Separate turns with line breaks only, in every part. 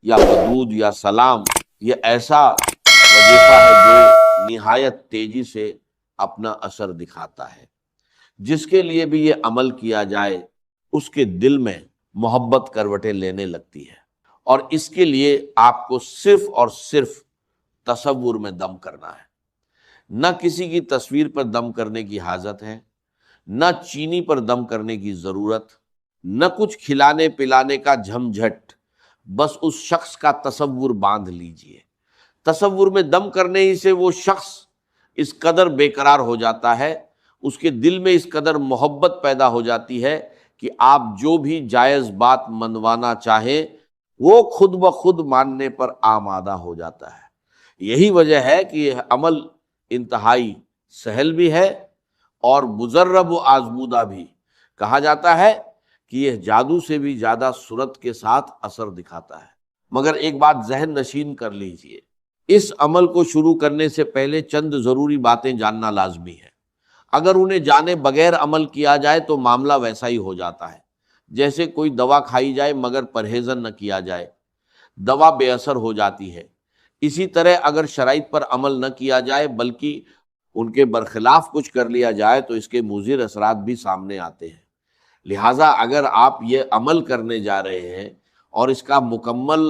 یا ودود یا سلام، یہ ایسا وظیفہ ہے جو نہایت تیزی سے اپنا اثر دکھاتا ہے۔ جس کے لیے بھی یہ عمل کیا جائے اس کے دل میں محبت کروٹیں لینے لگتی ہے، اور اس کے لیے آپ کو صرف اور صرف تصور میں دم کرنا ہے۔ نہ کسی کی تصویر پر دم کرنے کی حاجت ہے، نہ چینی پر دم کرنے کی ضرورت، نہ کچھ کھلانے پلانے کا جھمجھٹ، بس اس شخص کا تصور باندھ لیجئے۔ تصور میں دم کرنے ہی سے وہ شخص اس قدر بے قرار ہو جاتا ہے، اس کے دل میں اس قدر محبت پیدا ہو جاتی ہے کہ آپ جو بھی جائز بات منوانا چاہیں وہ خود بخود ماننے پر آمادہ ہو جاتا ہے۔ یہی وجہ ہے کہ یہ عمل انتہائی سہل بھی ہے اور مجرب و آزمودہ بھی۔ کہا جاتا ہے کہ یہ جادو سے بھی زیادہ سرعت کے ساتھ اثر دکھاتا ہے۔ مگر ایک بات ذہن نشین کر لیجئے، اس عمل کو شروع کرنے سے پہلے چند ضروری باتیں جاننا لازمی ہے۔ اگر انہیں جانے بغیر عمل کیا جائے تو معاملہ ویسا ہی ہو جاتا ہے جیسے کوئی دوا کھائی جائے مگر پرہیزن نہ کیا جائے، دوا بے اثر ہو جاتی ہے۔ اسی طرح اگر شرائط پر عمل نہ کیا جائے بلکہ ان کے برخلاف کچھ کر لیا جائے تو اس کے مضر اثرات بھی سامنے آتے ہیں۔ لہٰذا اگر آپ یہ عمل کرنے جا رہے ہیں اور اس کا مکمل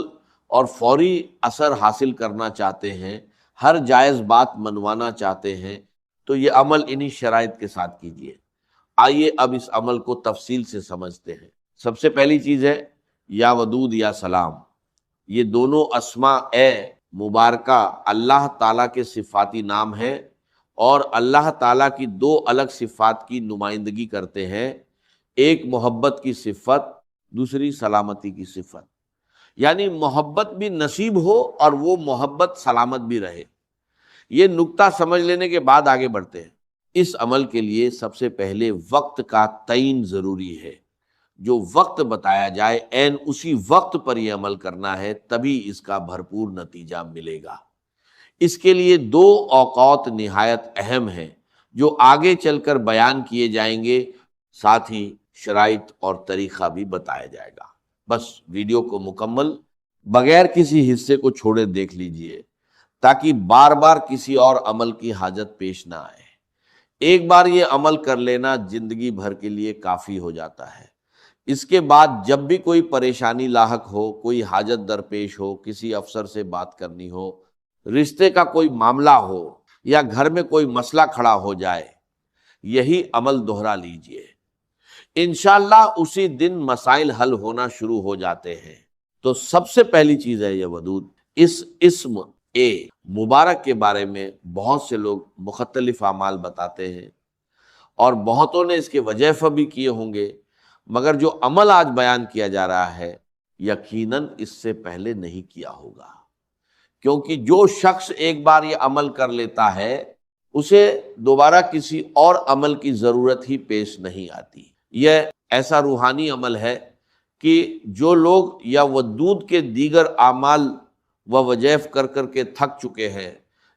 اور فوری اثر حاصل کرنا چاہتے ہیں، ہر جائز بات منوانا چاہتے ہیں، تو یہ عمل انہی شرائط کے ساتھ کیجیے۔ آئیے اب اس عمل کو تفصیل سے سمجھتے ہیں۔ سب سے پہلی چیز ہے یا ودود یا سلام۔ یہ دونوں اسماء مبارکہ اللہ تعالیٰ کے صفاتی نام ہیں اور اللہ تعالیٰ کی دو الگ صفات کی نمائندگی کرتے ہیں، ایک محبت کی صفت، دوسری سلامتی کی صفت۔ یعنی محبت بھی نصیب ہو اور وہ محبت سلامت بھی رہے۔ یہ نکتہ سمجھ لینے کے بعد آگے بڑھتے ہیں۔ اس عمل کے لیے سب سے پہلے وقت کا تعین ضروری ہے۔ جو وقت بتایا جائے عین اسی وقت پر یہ عمل کرنا ہے، تبھی اس کا بھرپور نتیجہ ملے گا۔ اس کے لیے دو اوقات نہایت اہم ہیں جو آگے چل کر بیان کیے جائیں گے، ساتھ ہی شرائط اور طریقہ بھی بتایا جائے گا۔ بس ویڈیو کو مکمل بغیر کسی حصے کو چھوڑے دیکھ لیجئے تاکہ بار بار کسی اور عمل کی حاجت پیش نہ آئے۔ ایک بار یہ عمل کر لینا زندگی بھر کے لیے کافی ہو جاتا ہے۔ اس کے بعد جب بھی کوئی پریشانی لاحق ہو، کوئی حاجت درپیش ہو، کسی افسر سے بات کرنی ہو، رشتے کا کوئی معاملہ ہو یا گھر میں کوئی مسئلہ کھڑا ہو جائے، یہی عمل دوہرا لیجئے۔ انشاءاللہ اسی دن مسائل حل ہونا شروع ہو جاتے ہیں۔ تو سب سے پہلی چیز ہے یہ ودود۔ اس اسم مبارک کے بارے میں بہت سے لوگ مختلف اعمال بتاتے ہیں اور بہتوں نے اس کے وظائف بھی کیے ہوں گے، مگر جو عمل آج بیان کیا جا رہا ہے یقیناً اس سے پہلے نہیں کیا ہوگا، کیونکہ جو شخص ایک بار یہ عمل کر لیتا ہے اسے دوبارہ کسی اور عمل کی ضرورت ہی پیش نہیں آتی۔ یہ ایسا روحانی عمل ہے کہ جو لوگ یا ودود کے دیگر اعمال و وظائف کر کر کے تھک چکے ہیں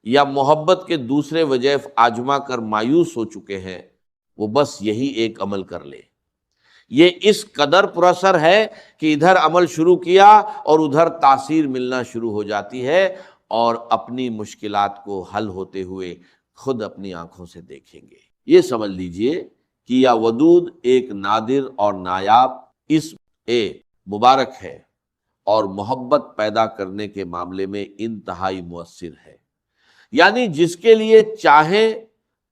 یا محبت کے دوسرے وظائف آزما کر مایوس ہو چکے ہیں، وہ بس یہی ایک عمل کر لے۔ یہ اس قدر پراثر ہے کہ ادھر عمل شروع کیا اور ادھر تاثیر ملنا شروع ہو جاتی ہے، اور اپنی مشکلات کو حل ہوتے ہوئے خود اپنی آنکھوں سے دیکھیں گے۔ یہ سمجھ لیجئے کہ یا ودود ایک نادر اور نایاب اسم مبارک ہے اور محبت پیدا کرنے کے معاملے میں انتہائی مؤثر ہے۔ یعنی جس کے لیے چاہیں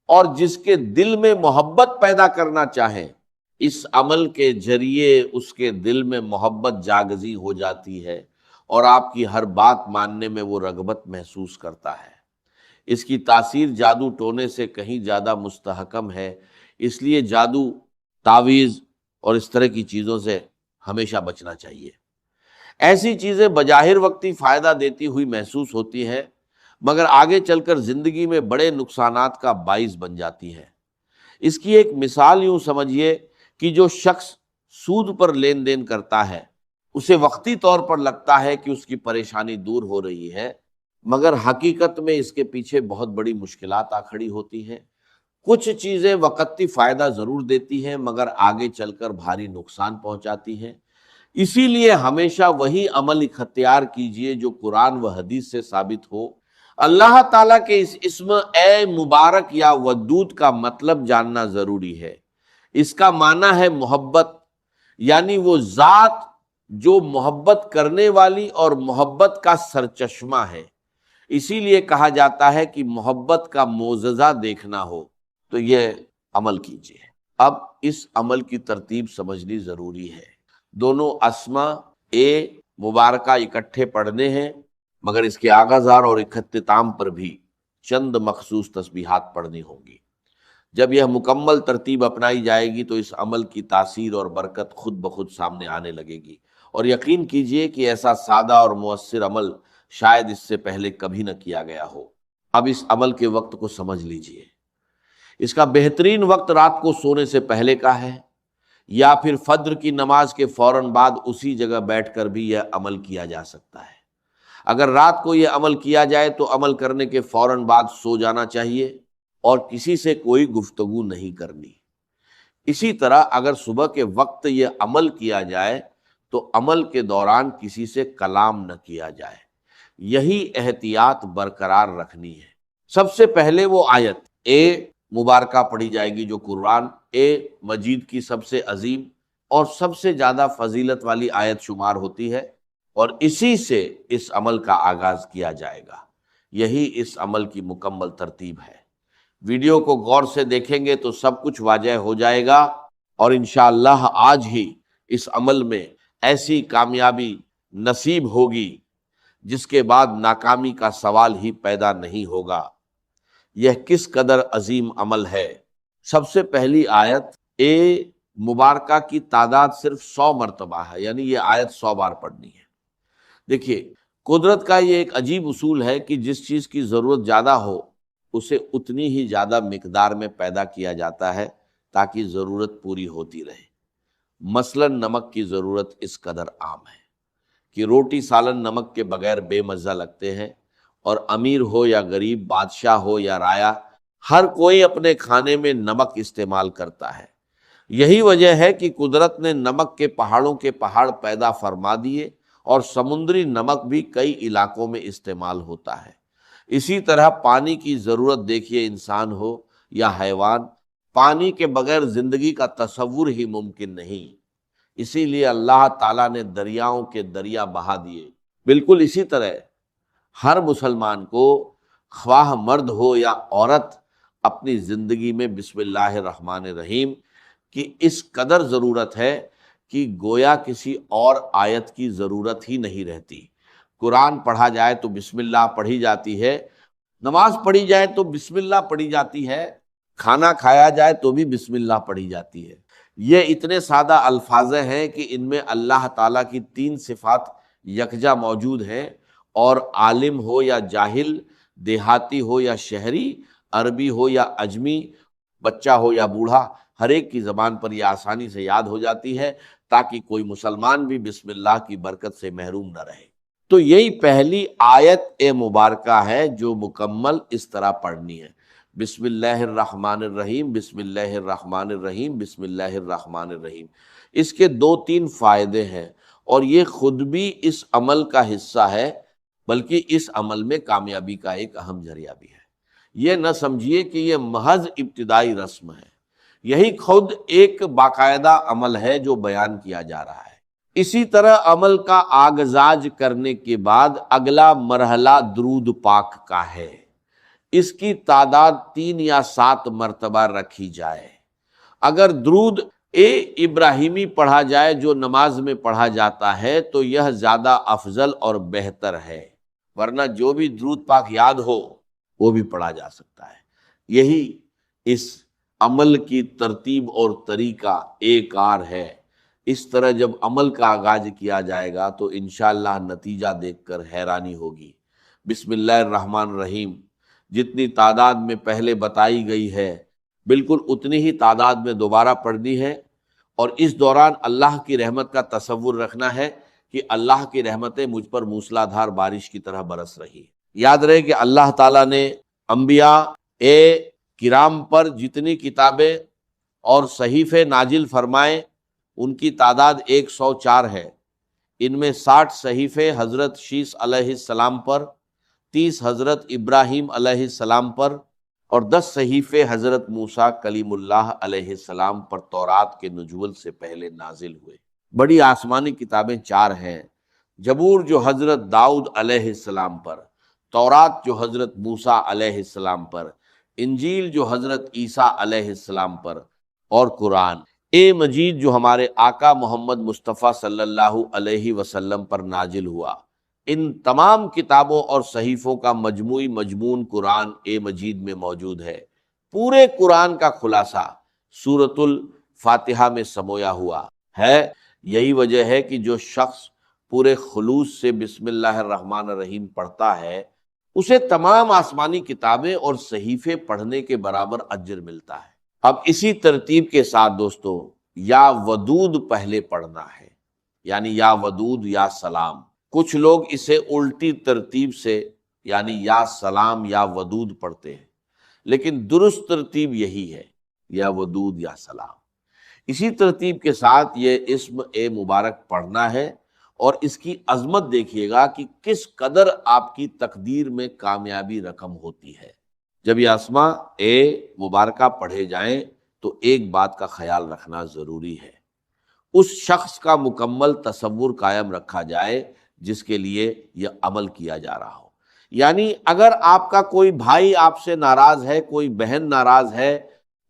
اور جس کے دل میں محبت پیدا کرنا چاہیں، اس عمل کے ذریعے اس کے دل میں محبت جاگزی ہو جاتی ہے اور آپ کی ہر بات ماننے میں وہ رغبت محسوس کرتا ہے۔ اس کی تاثیر جادو ٹونے سے کہیں زیادہ مستحکم ہے، اس لیے جادو، تعویذ اور اس طرح کی چیزوں سے ہمیشہ بچنا چاہیے۔ ایسی چیزیں بظاہر وقتی فائدہ دیتی ہوئی محسوس ہوتی ہیں، مگر آگے چل کر زندگی میں بڑے نقصانات کا باعث بن جاتی ہیں۔ اس کی ایک مثال یوں سمجھیے کہ جو شخص سود پر لین دین کرتا ہے، اسے وقتی طور پر لگتا ہے کہ اس کی پریشانی دور ہو رہی ہے، مگر حقیقت میں اس کے پیچھے بہت بڑی مشکلات آ کھڑی ہوتی ہیں۔ کچھ چیزیں وقتی فائدہ ضرور دیتی ہیں مگر آگے چل کر بھاری نقصان پہنچاتی ہیں۔ اسی لیے ہمیشہ وہی عمل اختیار کیجئے جو قرآن و حدیث سے ثابت ہو۔ اللہ تعالیٰ کے اس اسم اے مبارک یا ودود کا مطلب جاننا ضروری ہے۔ اس کا معنی ہے محبت، یعنی وہ ذات جو محبت کرنے والی اور محبت کا سرچشمہ ہے۔ اسی لیے کہا جاتا ہے کہ محبت کا معجزہ دیکھنا ہو تو یہ عمل کیجیے۔ اب اس عمل کی ترتیب سمجھنی ضروری ہے۔ دونوں اسما مبارکہ اکٹھے پڑھنے ہیں، مگر اس کے آغازار اور اختتام پر بھی چند مخصوص تسبیحات پڑھنی ہوں گی۔ جب یہ مکمل ترتیب اپنائی جائے گی تو اس عمل کی تاثیر اور برکت خود بخود سامنے آنے لگے گی، اور یقین کیجئے کہ ایسا سادہ اور مؤثر عمل شاید اس سے پہلے کبھی نہ کیا گیا ہو۔ اب اس عمل کے وقت کو سمجھ لیجئے۔ اس کا بہترین وقت رات کو سونے سے پہلے کا ہے، یا پھر فجر کی نماز کے فوراً بعد اسی جگہ بیٹھ کر بھی یہ عمل کیا جا سکتا ہے۔ اگر رات کو یہ عمل کیا جائے تو عمل کرنے کے فوراً بعد سو جانا چاہیے اور کسی سے کوئی گفتگو نہیں کرنی۔ اسی طرح اگر صبح کے وقت یہ عمل کیا جائے تو عمل کے دوران کسی سے کلام نہ کیا جائے۔ یہی احتیاط برقرار رکھنی ہے۔ سب سے پہلے وہ آیت مبارکہ پڑھی جائے گی جو قرآن مجید کی سب سے عظیم اور سب سے زیادہ فضیلت والی آیت شمار ہوتی ہے، اور اسی سے اس عمل کا آغاز کیا جائے گا۔ یہی اس عمل کی مکمل ترتیب ہے۔ ویڈیو کو غور سے دیکھیں گے تو سب کچھ واضح ہو جائے گا، اور انشاءاللہ آج ہی اس عمل میں ایسی کامیابی نصیب ہوگی جس کے بعد ناکامی کا سوال ہی پیدا نہیں ہوگا۔ یہ کس قدر عظیم عمل ہے۔ سب سے پہلی آیت مبارکہ کی تعداد صرف 100 مرتبہ ہے، یعنی یہ آیت 100 بار پڑھنی ہے۔ دیکھیے، قدرت کا یہ ایک عجیب اصول ہے کہ جس چیز کی ضرورت زیادہ ہو اسے اتنی ہی زیادہ مقدار میں پیدا کیا جاتا ہے تاکہ ضرورت پوری ہوتی رہے۔ مثلا نمک کی ضرورت اس قدر عام ہے کہ روٹی سالن نمک کے بغیر بے مزہ لگتے ہیں، اور امیر ہو یا غریب، بادشاہ ہو یا رایا، ہر کوئی اپنے کھانے میں نمک استعمال کرتا ہے۔ یہی وجہ ہے کہ قدرت نے نمک کے پہاڑوں کے پہاڑ پیدا فرما دیے، اور سمندری نمک بھی کئی علاقوں میں استعمال ہوتا ہے۔ اسی طرح پانی کی ضرورت دیکھیے، انسان ہو یا حیوان، پانی کے بغیر زندگی کا تصور ہی ممکن نہیں۔ اسی لیے اللہ تعالیٰ نے دریاؤں کے دریا بہا دیے۔ بالکل اسی طرح ہر مسلمان کو، خواہ مرد ہو یا عورت، اپنی زندگی میں بسم اللہ الرحمن الرحیم کی اس قدر ضرورت ہے کہ گویا کسی اور آیت کی ضرورت ہی نہیں رہتی۔ قرآن پڑھا جائے تو بسم اللہ پڑھی جاتی ہے، نماز پڑھی جائے تو بسم اللہ پڑھی جاتی ہے، کھانا کھایا جائے تو بھی بسم اللہ پڑھی جاتی ہے۔ یہ اتنے سادہ الفاظ ہیں کہ ان میں اللہ تعالیٰ کی 3 صفات یکجا موجود ہیں، اور عالم ہو یا جاہل، دیہاتی ہو یا شہری، عربی ہو یا اجمی، بچہ ہو یا بوڑھا، ہر ایک کی زبان پر یہ آسانی سے یاد ہو جاتی ہے تاکہ کوئی مسلمان بھی بسم اللہ کی برکت سے محروم نہ رہے۔ تو یہی پہلی آیت مبارکہ ہے جو مکمل اس طرح پڑھنی ہے، بسم اللہ الرحمن الرحیم، بسم اللہ الرحمن الرحیم، بسم اللہ الرحمن الرحیم۔ اس کے 2-3 فائدے ہیں، اور یہ خود بھی اس عمل کا حصہ ہے، بلکہ اس عمل میں کامیابی کا ایک اہم ذریعہ بھی ہے۔ یہ نہ سمجھیے کہ یہ محض ابتدائی رسم ہے، یہی خود ایک باقاعدہ عمل ہے جو بیان کیا جا رہا ہے۔ اسی طرح عمل کا آغاز کرنے کے بعد اگلا مرحلہ درود پاک کا ہے۔ اس کی تعداد 3 یا 7 مرتبہ رکھی جائے۔ اگر درود ابراہیمی پڑھا جائے جو نماز میں پڑھا جاتا ہے تو یہ زیادہ افضل اور بہتر ہے، ورنہ جو بھی درود پاک یاد ہو وہ بھی پڑھا جا سکتا ہے۔ یہی اس عمل کی ترتیب اور طریقہ ایک کار ہے۔ اس طرح جب عمل کا آغاز کیا جائے گا تو انشاءاللہ نتیجہ دیکھ کر حیرانی ہوگی۔ بسم اللہ الرحمن الرحیم جتنی تعداد میں پہلے بتائی گئی ہے، بالکل اتنی ہی تعداد میں دوبارہ پڑھنی ہے، اور اس دوران اللہ کی رحمت کا تصور رکھنا ہے کہ اللہ کی رحمتیں مجھ پر موسلادھار بارش کی طرح برس رہی۔ یاد رہے کہ اللہ تعالیٰ نے انبیاء کرام پر جتنی کتابیں اور صحیفے نازل فرمائے ان کی تعداد 104 ہے، ان میں 60 صحیفے حضرت شیس علیہ السلام پر، 30 حضرت ابراہیم علیہ السلام پر، اور 10 صحیفے حضرت موسیٰ کلیم اللہ علیہ السلام پر تورات کے نزول سے پہلے نازل ہوئے۔ بڑی آسمانی کتابیں 4 ہیں، زبور جو حضرت داؤد علیہ السلام پر، تورات جو حضرت موسیٰ علیہ السلام پر، انجیل جو حضرت عیسیٰ علیہ السلام پر، اور قرآن مجید جو ہمارے آقا محمد مصطفیٰ صلی اللہ علیہ وسلم پر نازل ہوا۔ ان تمام کتابوں اور صحیفوں کا مجموعی مضمون قرآن مجید میں موجود ہے۔ پورے قرآن کا خلاصہ سورۃ الفاتحہ میں سمویا ہوا ہے۔ یہی وجہ ہے کہ جو شخص پورے خلوص سے بسم اللہ الرحمن الرحیم پڑھتا ہے اسے تمام آسمانی کتابیں اور صحیفے پڑھنے کے برابر اجر ملتا ہے۔ اب اسی ترتیب کے ساتھ دوستو یا ودود پہلے پڑھنا ہے، یعنی یا ودود یا سلام۔ کچھ لوگ اسے الٹی ترتیب سے یعنی یا سلام یا ودود پڑھتے ہیں، لیکن درست ترتیب یہی ہے، یا ودود یا سلام۔ اسی ترتیب کے ساتھ یہ اسم مبارک پڑھنا ہے، اور اس کی عظمت دیکھیے گا کہ کس قدر آپ کی تقدیر میں کامیابی رقم ہوتی ہے۔ جب یہ اسماء مبارکہ پڑھے جائیں تو ایک بات کا خیال رکھنا ضروری ہے، اس شخص کا مکمل تصور قائم رکھا جائے جس کے لیے یہ عمل کیا جا رہا ہو۔ یعنی اگر آپ کا کوئی بھائی آپ سے ناراض ہے، کوئی بہن ناراض ہے،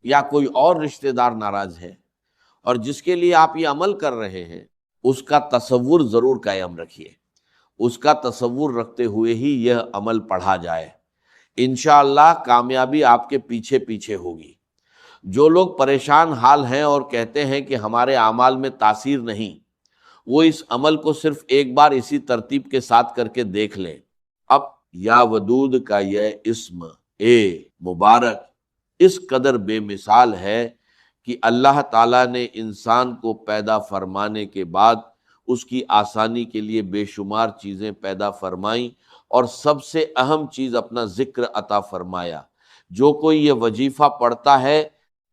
یا کوئی اور رشتہ دار ناراض ہے، اور جس کے لیے آپ یہ عمل کر رہے ہیں، اس کا تصور ضرور قائم رکھیے۔ اس کا تصور رکھتے ہوئے ہی یہ عمل پڑھا جائے، انشاءاللہ کامیابی آپ کے پیچھے پیچھے ہوگی۔ جو لوگ پریشان حال ہیں اور کہتے ہیں کہ ہمارے اعمال میں تاثیر نہیں، وہ اس عمل کو صرف ایک بار اسی ترتیب کے ساتھ کر کے دیکھ لیں۔ اب یا ودود کا یہ اسم مبارک اس قدر بے مثال ہے کہ اللہ تعالیٰ نے انسان کو پیدا فرمانے کے بعد اس کی آسانی کے لیے بے شمار چیزیں پیدا فرمائیں، اور سب سے اہم چیز اپنا ذکر عطا فرمایا۔ جو کوئی یہ وظیفہ پڑھتا ہے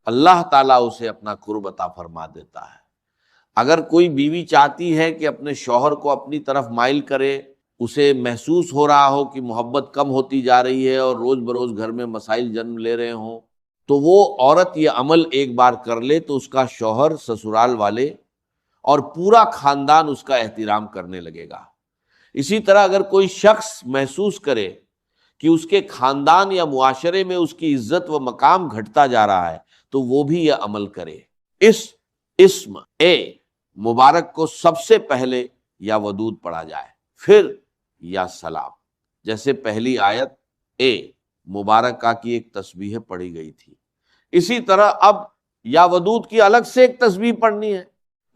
اللہ تعالیٰ اسے اپنا قرب عطا فرما دیتا ہے۔ اگر کوئی بیوی چاہتی ہے کہ اپنے شوہر کو اپنی طرف مائل کرے، اسے محسوس ہو رہا ہو کہ محبت کم ہوتی جا رہی ہے اور روز بروز گھر میں مسائل جنم لے رہے ہوں، تو وہ عورت یہ عمل ایک بار کر لے تو اس کا شوہر، سسرال والے اور پورا خاندان اس کا احترام کرنے لگے گا۔ اسی طرح اگر کوئی شخص محسوس کرے کہ اس کے خاندان یا معاشرے میں اس کی عزت و مقام گھٹتا جا رہا ہے تو وہ بھی یہ عمل کرے۔ اس اسم مبارک کو سب سے پہلے یا ودود پڑھا جائے، پھر یا سلام۔ جیسے پہلی آیت مبارکہ کی ایک تسبیح پڑھی گئی تھی، اسی طرح اب یا ودود کی الگ سے ایک تسبیح پڑھنی ہے۔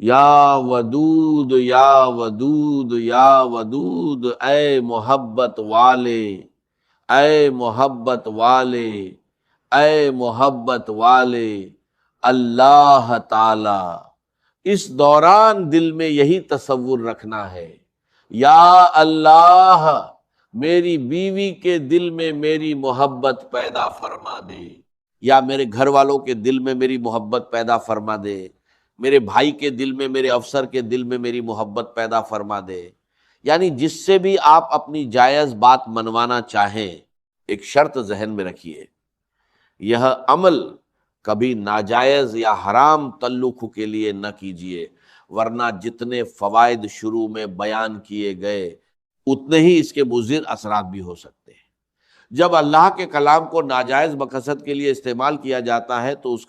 یا ودود یا ودود یا ودود، اے محبت والے، اے محبت والے، اے محبت والے اللہ تعالی۔ اس دوران دل میں یہی تصور رکھنا ہے، یا اللہ میری بیوی کے دل میں میری محبت پیدا فرما دے، یا میرے گھر والوں کے دل میں میری محبت پیدا فرما دے، میرے بھائی کے دل میں، میرے افسر کے دل میں میری محبت پیدا فرما دے۔ یعنی جس سے بھی آپ اپنی جائز بات منوانا چاہیں، ایک شرط ذہن میں رکھیے، یہ عمل کبھی ناجائز یا حرام تعلق کے لیے نہ کیجیے، ورنہ جتنے فوائد شروع میں بیان کیے گئے اتنے ہی اس کے مضر اثرات بھی ہو سکتے ہیں۔ جب اللہ کے کلام کو ناجائز مقصد کے لیے استعمال کیا جاتا ہے تو اس